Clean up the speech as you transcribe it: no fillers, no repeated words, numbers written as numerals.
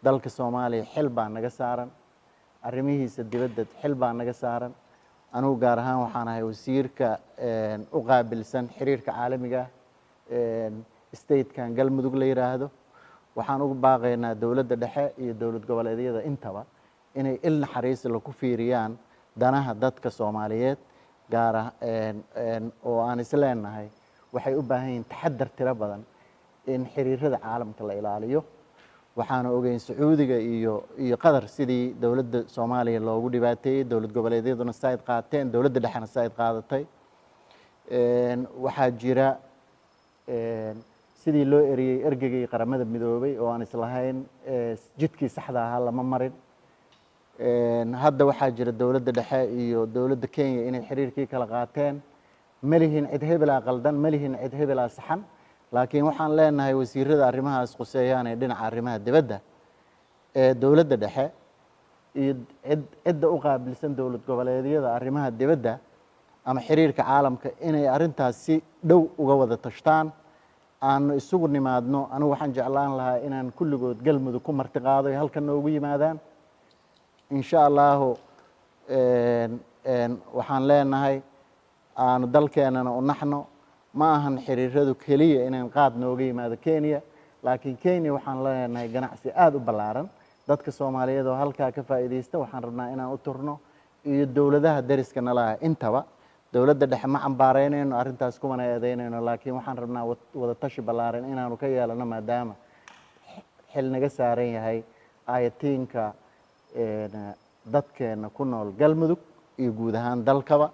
dalka Soomaaliya xil baa naga saaran arrimihiisa dibadda xil baa naga saaran anigu gaar ahaan waxaan ahay wasiirka u qaabilsan xiriirka caalamiga state-kan galmudug la yiraahdo waxaan ugu baaqaynaa dawladda dhexe iyo dawlad goboleedyada intaba inay il naxariis la ku fiiriyaan danaha dadka Soomaaliyeed gaar oo aan isleenahay waxay u baahan yihiin taxaddar tiro badan in xiriirada caalamka la ilaaliyo waxaan ogeyn Sacuudiga iyo Qatar sidii dawladda Soomaaliya loogu dhibaateeyay dawlad goboleedyaduna saayid qaateen dawladda dhexena saayid qaadatay waxaa jira sidii loo eriyay ergagii qaramada midoobay oo aan islahayn jidkii saxda ahaa lama marin hadda waxaa jira dawladda dhexe iyo dawladda Kenya inay xiriirkii kala qaateen malihin cid hebel qaldan malihin cid hebel saxan laakiin waxaan leenahay wasiirada arrimahaas quseeyaan ee dhinaca arrimaha dibadda ee dawladda dhexe iyo cidda u qaabilsan dawlad goboleedyada arrimaha dibadda ama xiriirka caalamka inay arintaas si dhow uga wada tashtaan aan isugu nimaadno anigu waxaan jeclaan lahaa inaan kulligood galmudug ku martiqaado halkan noogu yimaadaan insha Allah waxaan leenahay aan dalkeenana u naxno ma ahan xiriiradu kaliya inaan qaad nooga yimaado Kenya laakiin Kenya waxaan leenahay ganacsi aad u ballaaran dadka Soomaaliyeed oo halka ka faa'iideysta waxaan rabnaa inaan u turno iyo dawladaha dariska nala intaba dawladda dhexe ma cambaaraynayno arintaas kuma eedeynayno laakiin waxaan rabnaa wada tashi ballaaran inaanu ka yeelano maadaama xil naga saaran yahay ayatiinka dadkeena ku nool galmudug iyo guud ahaan dalkaba